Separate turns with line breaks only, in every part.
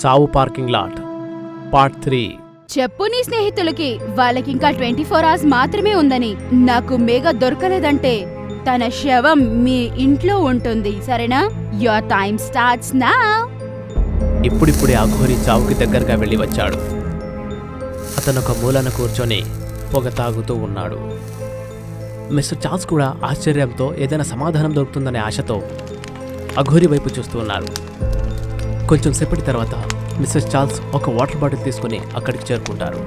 చావు parking lot part 3.
చెప్పు నీ స్నేహితులకి వాళ్ళకింకా 24 hours మాత్రమే ఉందని. నాకు మేఘ దొరకలేదంటే తన శవం మీ ఇంట్లో ఉంటుంది, సరేనా? Your time starts now.
ఇప్పుడిప్పుడే ఆ ఘోరి చావుకి దగ్గరగా వెళ్ళి వచ్చాడు. అతను ఒక మూలన కూర్చొని పొగ తాగుతూ ఉన్నాడు. మిస్టర్ చార్ల్స్ కూడా ఆశ్చర్యంతో ఏదైనా సమాధానం దొరుకుతుందనే ఆశతో అఘోరి వైపు చూస్తూ ఉన్నారు. కొంచెం సేపటి తర్వాత మిస్సెస్ చార్ల్స్ ఒక వాటర్ బాటిల్ తీసుకుని అక్కడికి చేరుకుంటారు.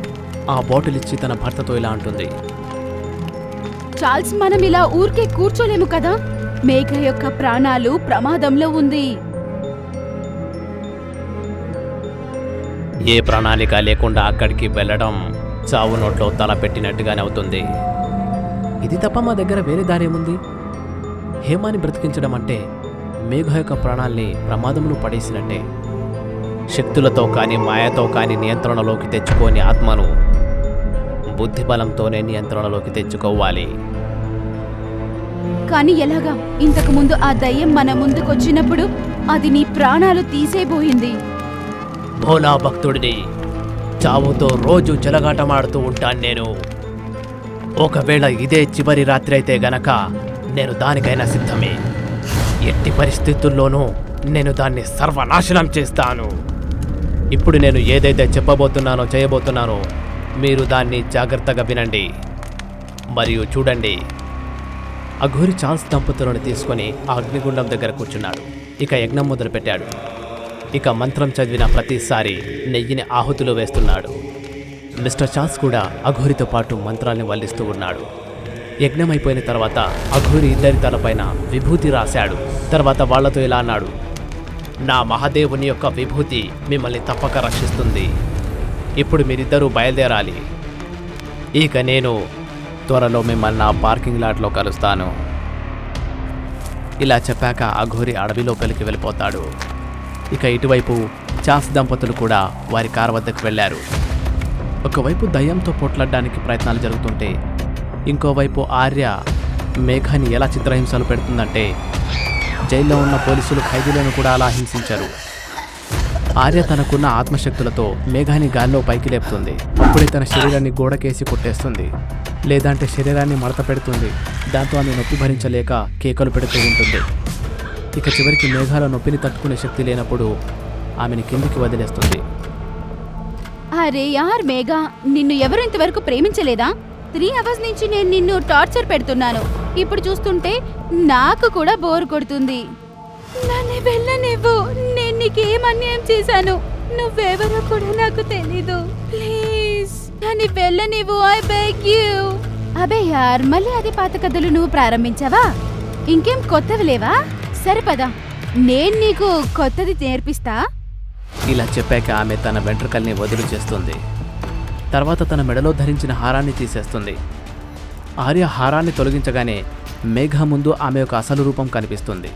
ఆ బాటిల్ ఇచ్చి తన భర్తతో ఇలా అంటుంది,
చార్ల్స్, మనం ఇలా ఊరికే కూర్చోలేము కదా. మేఘ యొక్క ప్రాణాలు ప్రమాదంలో ఉంది.
ఏ ప్రణాళిక లేకుండా అక్కడికి వెళ్ళడం చావు నోట్లో తల పెట్టినట్టుగానే అవుతుంది. ఇది తప్ప మా దగ్గర వేరే దారేముంది? హేమాని బ్రతికించడం అంటే మేఘ యొక్క ప్రాణాల్ని ప్రమాదంలో పడేసినట్టే. శక్తులతో కానీ మాయతో కానీ నియంత్రణలోకి తెచ్చుకోని ఆత్మను బుద్ధిబలంతోనే నియంత్రణలోకి తెచ్చుకోవాలి.
కానీ ఎలాగా? ఇంతకు ముందు ఆ దయ్యం మన ముందుకొచ్చినప్పుడు అది నీ ప్రాణాలు తీసేబోయింది.
భోలా భక్తుడిని చావుతో రోజు చెలగాటమాడుతూ ఉంటాను నేను. ఒకవేళ ఇదే చివరి రాత్రి అయితే గనక నేను దానికైనా సిద్ధమే. ఎట్టి పరిస్థితుల్లోనూ నేను దాన్ని సర్వనాశనం చేస్తాను. ఇప్పుడు నేను ఏదైతే చెప్పబోతున్నానో చేయబోతున్నానో మీరు దాన్ని జాగ్రత్తగా వినండి మరియు చూడండి. అఘోరి చార్ల్స్ దంపతులను తీసుకొని ఆ అగ్నిగుండం దగ్గర కూర్చున్నాడు. ఇక యజ్ఞం మొదలుపెట్టాడు. ఇక మంత్రం చదివిన ప్రతిసారి నెయ్యిని ఆహుతులు వేస్తున్నాడు. మిస్టర్ చార్ల్స్ కూడా అఘోరితో పాటు మంత్రాల్ని వల్లిస్తూ ఉన్నాడు. యజ్ఞం అయిపోయిన తర్వాత అఘోరి ఇద్దరి తలపైన విభూతి రాశాడు. తర్వాత వాళ్లతో ఇలా అన్నాడు, నా మహాదేవుని యొక్క విభూతి మిమ్మల్ని తప్పక రక్షిస్తుంది. ఇప్పుడు మీరిద్దరూ బయలుదేరాలి. ఇక నేను త్వరలో మిమ్మల్ని నా పార్కింగ్ లాట్లో కలుస్తాను. ఇలా చెప్పాక అఘోరి అడవి లోపలికి వెళ్ళిపోతాడు. ఇక ఇటువైపు చార్ల్స్ దంపతులు కూడా వారి కారు వద్దకు వెళ్ళారు. ఒకవైపు దయ్యంతో పోట్లాడడానికి ప్రయత్నాలు జరుగుతుంటే ఇంకోవైపు ఆర్య మేఘాని ఎలా చిత్రహింసలు పెడుతుందంటే జైల్లో ఉన్న పోలీసులు ఖైదీలను కూడా అలా హింసించారు. ఆర్య తనకున్న ఆత్మశక్తులతో మేఘాని గాల్లో పైకి లేపుతుంది. అప్పుడే తన శరీరాన్ని గోడకేసి కొట్టేస్తుంది, లేదంటే శరీరాన్ని మడత పెడుతుంది. దాంతో ఆమె నొప్పి భరించలేక కేకలు పెడుతూ ఉంటుంది. ఇక చివరికి మేఘాల నొప్పిని తట్టుకునే శక్తి లేనప్పుడు ఆమెను కిందికి వదిలేస్తుంది.
అరే యార్ మేఘ, నిన్ను ఎవరు ఇంతవరకు ప్రేమించలేదా? 3 hours నుంచి నేను నిన్ను టార్చర్ పెడుతున్నాను. ఇప్పుడు చూస్తుంటే నాకు కూడా బోర్ కొడుతుంది. నన్ను వెళ్ళనివ్వు. నేను నీకేం అన్యాయం చేశాను? నువ్వెవరో కూడా నాకు తెలీదు. ప్లీజ్ నన్ను వెళ్ళనివ్వు, ఐ బెగ్ యూ. అబే యార్, మళ్ళీ అదే పాత కథలు నువ్వు ప్రారంభించావా? ఇంకేం కొత్తవి లేవా? సరిపదా, నేను నీకు కొత్తది నేర్పిస్తా.
ఇలా చెప్పాక ఆమె తన వెంట్రుకల్ని వదిలి చేస్తుంది. తర్వాత తన మెడలో ధరించిన హారాన్ని తీసేస్తుంది. ఆర్య హారాన్ని తొలగించగానే మేఘ ముందు ఆమె యొక్క అసలు రూపం కనిపిస్తుంది.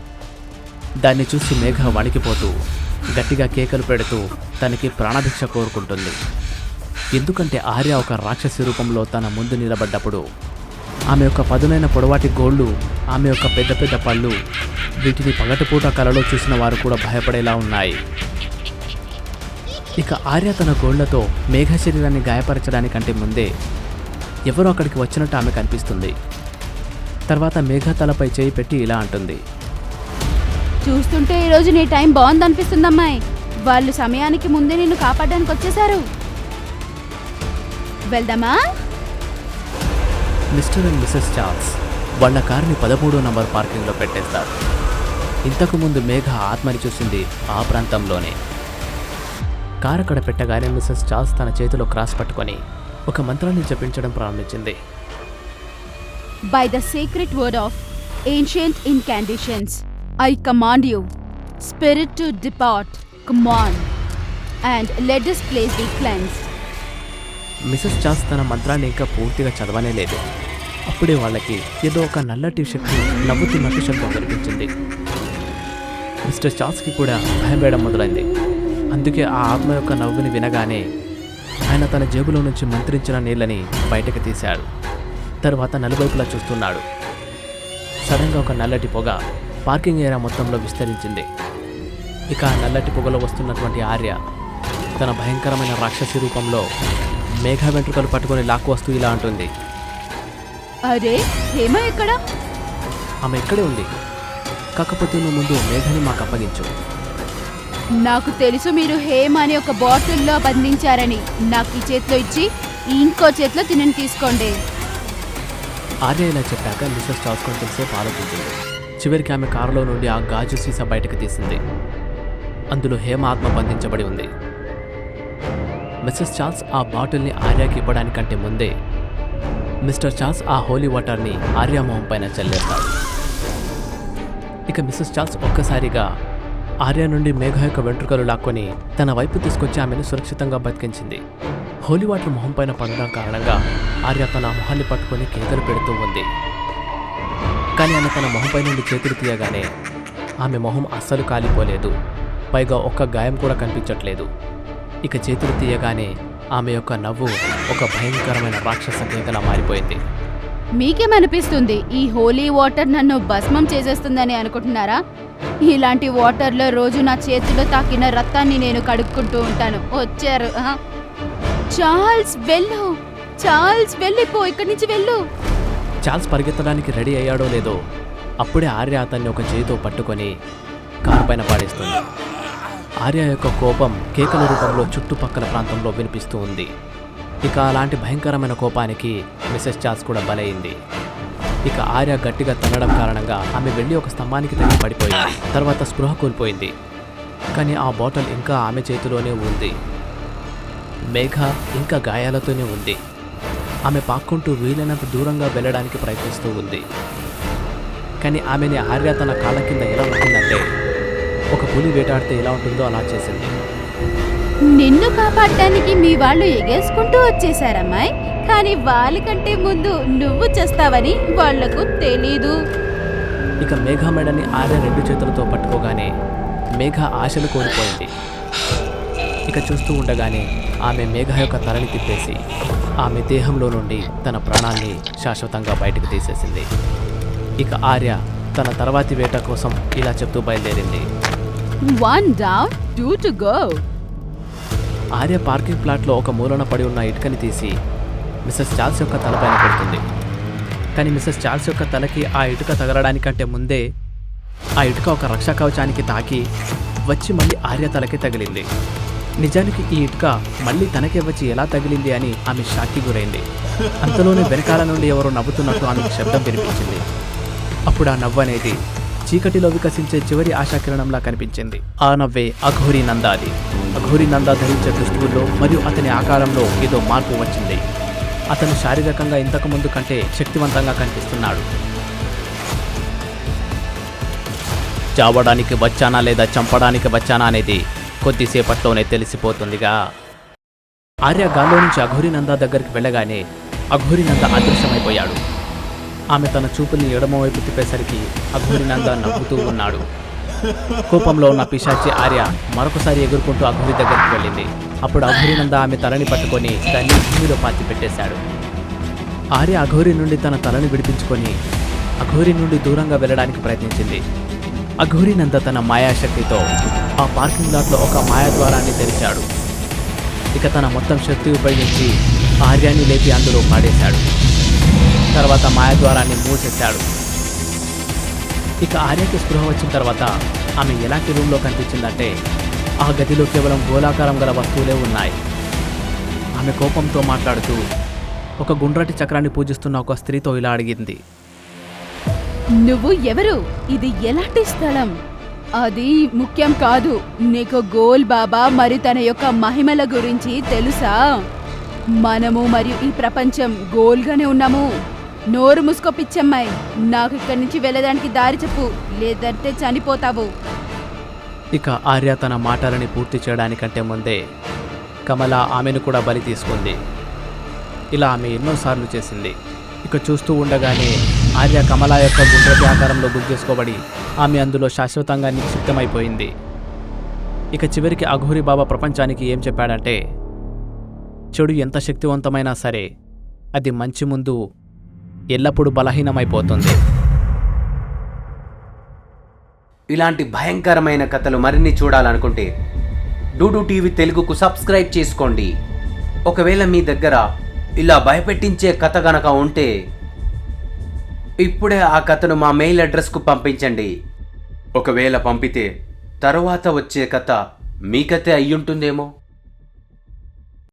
దాన్ని చూసి మేఘ వణికిపోతూ గట్టిగా కేకలు పెడుతూ తనకి ప్రాణభిక్ష కోరుకుంటుంది. ఎందుకంటే ఆర్య ఒక రాక్షసి రూపంలో తన ముందు నిలబడ్డప్పుడు ఆమె యొక్క పదునైన పొడవాటి గోళ్ళు, ఆమె యొక్క పెద్ద పెద్ద పళ్ళు, వీటిని పగటిపూట కలలో చూసిన వారు కూడా భయపడేలా ఉన్నాయి. ఇక ఆర్య తన గోళ్లతో మేఘ శరీరాన్ని గాయపరచడానికంటే ముందే ఎవరో అక్కడికి వచ్చినట్టు ఆమె కనిపిస్తుంది. తర్వాత మేఘ తలపై చేయి పెట్టి ఇలా అంటుంది,
చూస్తుంటే ఈరోజు నీ టైం బాగుందనిపిస్తుందమ్మాయి. వాళ్ళు సమయానికి ముందే నిన్ను కాపాడడానికి వచ్చేశారు. వెళ్దామా?
మిస్టర్ అండ్ మిసెస్ చార్ల్స్ వాళ్ళ కారుని 13వ నంబర్ పార్కింగ్లో పెట్టేస్తారు. ఇంతకుముందు మేఘ ఆత్మని చూసింది ఆ ప్రాంతంలోనే. కారు అక్కడ పెట్టగానే మిసెస్ చార్ల్స్ తన చేతిలో క్రాస్ పట్టుకొని ఒక మంత్రాన్ని జపించడం ప్రారంభించింది.
By the secret word of ancient incantations, I command you, spirit to depart, come on, and let this place be cleansed.
Mrs Charles తన మంత్రాన్ని ఇంకా పూర్తిగా చదవనే లేదు. అప్పుడే వాళ్ళకి ఏదో ఒక నల్లటి శక్తి నవ్వుతున్నట్టు శబ్దం కనిపించింది. మిస్టర్ చార్ల్స్కి కూడా భయం వేయడం మొదలైంది. అందుకే ఆ ఆత్మ యొక్క నవ్వుని వినగానే ఆయన తన జేబులో నుంచి మంత్రించిన నీళ్ళని బయటకు తీశాడు. తర్వాత నలువైపులా చూస్తున్నాడు. సడన్గా ఒక నల్లటి పొగ పార్కింగ్ ఏరియా మొత్తంలో విస్తరించింది. ఇక ఆ నల్లటి పొగలో వస్తున్నటువంటి ఆర్య తన భయంకరమైన రాక్షసి రూపంలో మేఘ వెంట్రుకలు పట్టుకొని లాక్కు వస్తూ ఇలా అంటుంది.
అరే హేమ ఎక్కడా?
ఆమె ఇక్కడే ఉంది. కాకపోతే నువ్వు ముందు మేఘని మాకు అప్పగించు.
నాకు తెలుసు మీరు హేమ అని ఒక బాటిల్లో బంధించారని. నాకు ఈ చేతిలో ఇచ్చి ఇంకో చేతిలో తినని తీసుకోండి.
ఆర్య ఇలా చెప్పాక మిసెస్ చార్ల్స్ కొంచెంసేపు ఆలోచించింది. చివరికి ఆమె కారులో నుండి ఆ గాజు సీసా బయటకు తీసింది. అందులో హేమ ఆత్మ బంధించబడి ఉంది. మిసెస్ చార్ల్స్ ఆ బాటిల్ని ఆర్యాకి ఇవ్వడానికంటే ముందే మిస్టర్ చార్ల్స్ ఆ హోలీ వాటర్ని ఆర్య మొహం పైన చల్లేస్తాడు. ఇక మిసెస్ చార్ల్స్ ఒక్కసారిగా ఆర్య నుండి మేఘ యొక్క వెంట్రుకలు లాక్కొని తన వైపు తీసుకొచ్చి ఆమెను సురక్షితంగా బతికించింది. హోలీ వాటర్ మొహం పైన పడడం కారణంగా ఆర్య తన మొహాన్ని పట్టుకొని కేకలు పెడుతూ ఉంది. కానీ ఆమె తన మొహంపై నుండి చేతులు తీయగానే ఆమె మొహం అస్సలు కాలిపోలేదు. పైగా ఒక్క గాయం కూడా కనిపించట్లేదు. ఇక చేతులు తీయగానే ఆమె యొక్క నవ్వు ఒక భయంకరమైన రాక్షస కేకలా మారిపోయింది.
మీకేమనిపిస్తుంది? ఈ హోలీ వాటర్ నన్ను భస్మం చేసేస్తుందని అనుకుంటున్నారా? ఇలాంటి వాటర్లో రోజు నా చేతిలో తాకిన రక్తాన్ని నేను కడుక్కుంటూ ఉంటాను. వచ్చారు. చార్ల్స్ వెళ్ళు, చార్ల్స్ వెళ్ళిపో, ఇక్కడి నుంచి వెళ్ళు.
చార్ల్స్ పరిగెత్తడానికి రెడీ అయ్యాడో లేదో అప్పుడే ఆర్య అతన్ని ఒక చేతితో పట్టుకొని కారు పైన పాడేస్తుంది. ఆర్య యొక్క కోపం కేకల రూపంలో చుట్టుపక్కల ప్రాంతంలో వినిపిస్తూ ఉంది. ఇక అలాంటి భయంకరమైన కోపానికి మిసెస్ చార్ల్స్ కూడా బలైంది. ఇక ఆర్య గట్టిగా తన్నడం కారణంగా ఆమె వెళ్ళి ఒక స్తంభానికి తగిలి పడిపోయింది. తర్వాత స్పృహ కోల్పోయింది. కానీ ఆ బాటిల్ ఇంకా ఆమె చేతిలోనే ఉంది. మేఘ ఇంకా గాయాలతోనే ఉంది. ఆమె పాక్కుంటూ వీలైనంత దూరంగా వెళ్ళడానికి ప్రయత్నిస్తూ ఉంది. కానీ ఆమెని ఆర్య తన కాళ్ళ కింద ఎలా ఉంటుందంటే ఒక పులి వేటాడితే ఎలా ఉంటుందో అలా చేసింది.
నిన్ను కాపాడటానికి మీ వాళ్ళు ఎగేసుకుంటూ వచ్చేసారమ్మాయి. కానీ వాళ్ళకంటే ముందు నువ్వు చేస్తావని వాళ్లకు తెలీదు.
ఇక మేఘ మెడని ఆర్య రెండు చేతులతో పట్టుకోగానే మేఘ ఆశలు కోల్పోయింది. ఇక చూస్తూ ఉండగానే ఆమె మేఘ యొక్క తలని తిప్పేసి ఆమె దేహంలో నుండి తన ప్రాణాల్ని శాశ్వతంగా బయటకు తీసేసింది. ఇక ఆర్య తన తర్వాతి వేట కోసం ఇలా చెప్తూ బయలుదేరింది.
1 down, 2 to go.
Arya parking ప్లాట్లో ఒక మూలన పడి ఉన్న ఇటుకని తీసి మిసెస్ చార్ల్స్ యొక్క తలపైన పెడుతుంది. కానీ మిసెస్ చార్ల్స్ యొక్క తలకి ఆ ఇటుక తగలడానికంటే ముందే ఆ ఇటుక ఒక రక్షా కవచానికి తాకి వచ్చి మళ్ళీ ఆర్య తలకి తగిలింది. నిజానికి ఈ ఇటుక మళ్ళీ తనకే వచ్చి ఎలా తగిలింది అని ఆమె షాక్కి గురైంది. అంతలోనే వెనకాల నుండి ఎవరో నవ్వుతున్నట్టు ఆమెకు శబ్దం వినిపించింది. అప్పుడు ఆ నవ్వు అనేది చీకటిలో వికసించే చివరి ఆశాకిరణంలా కనిపించింది. ఆ నవ్వే అఘోరీ నందాది. అఘోరీ నందా ధరించే దుస్తువుల్లో మరియు అతని ఆకారంలో ఏదో మార్పు వచ్చింది. అతను శారీరకంగా ఇంతకు ముందు కంటే శక్తివంతంగా కనిపిస్తున్నాడు. చావడానికి వచ్చానా లేదా చంపడానికి వచ్చానా అనేది కొద్దిసేపట్లోనే తెలిసిపోతుందిగా. ఆర్య గాల్లో నుంచి అఘోరీ నందా దగ్గరికి వెళ్ళగానే అఘోరీ నందా అదృశ్యమైపోయాడు. ఆమె తన చూపుల్ని ఎడమవైపు తిప్పేసరికి అఘోరీ నందా నవ్వుతూ ఉన్నాడు. కోపంలో ఉన్న పిశాచి ఆర్య మరొకసారి ఎగురుకుంటూ అఘోరీ దగ్గరికి వెళ్ళింది. అప్పుడు అఘోరీ నందా ఆమె తలని పట్టుకొని దాన్ని భూమిలో పాతి పెట్టేశాడు. ఆర్య అఘోరీ నుండి తన తలని విడిపించుకొని అఘోరీ నుండి దూరంగా వెళ్ళడానికి ప్రయత్నించింది. అఘోరీ నందా తన మాయాశక్తితో ఆ పార్కింగ్ లాట్లో ఒక మాయాద్వారాన్ని తెరిచాడు. ఇక తన మొత్తం శక్తి ఉపయోగించి ఆర్యాన్ని లేపి అందులో పాడేశాడు. తర్వాత మాయాద్వారాన్ని మూసేశాడు. ఇక ఆర్యకి స్పృహ వచ్చిన తర్వాత ఆమె ఎలాంటి రూమ్లో కనిపించిందంటే ఆ గదిలో కేవలం గోళాకారం గల వస్తువులే ఉన్నాయి. ఆమె కోపంతో మాట్లాడుతూ ఒక గుండ్రటి చక్రాన్ని పూజిస్తున్న ఒక స్త్రీతో ఇలా అడిగింది.
నువ్వు ఎవరు? ఇది ఎలాంటి స్థలం? అది ముఖ్యం కాదు. నీకు గోల్ బాబా మరి తన యొక్క మహిమల గురించి తెలుసా? మనము మరియు ఈ ప్రపంచం గోల్గానే ఉన్నాము. నోరు మూసుకో పిచ్చమ్మాయి. నాకు ఇక్కడి నుంచి వెళ్ళడానికి దారి చెప్పు, లేదంటే చనిపోతావు.
ఇక ఆర్య తన మాటలని పూర్తి చేయడానికంటే ముందే కమల ఆమెను కూడా బలి తీసుకుంది. ఇలా ఆమె ఎన్నోసార్లు చేసింది. ఇక చూస్తూ ఉండగానే ఆర్య కమల యొక్క గుండ్రటి ఆకారంలో గుర్తించుకోబడి ఆమె అందులో శాశ్వతంగా నిక్షిప్తమైపోయింది. ఇక చివరికి అఘోరీ బాబా ప్రపంచానికి ఏం చెప్పాడంటే చెడు ఎంత శక్తివంతమైనా సరే అది మంచి ముందు ఎల్లప్పుడూ బలహీనమైపోతుంది.
ఇలాంటి భయంకరమైన కథలు మరిన్ని చూడాలనుకుంటే డూడు టీవీ తెలుగుకు సబ్స్క్రైబ్ చేసుకోండి. ఒకవేళ మీ దగ్గర ఇలా భయపెట్టించే కథ గనక ఉంటే ఇప్పుడే ఆ కథను మా మెయిల్ అడ్రస్కు పంపించండి. ఒకవేళ పంపితే తరువాత వచ్చే కథ మీ కథే అయ్యుంటుందేమో.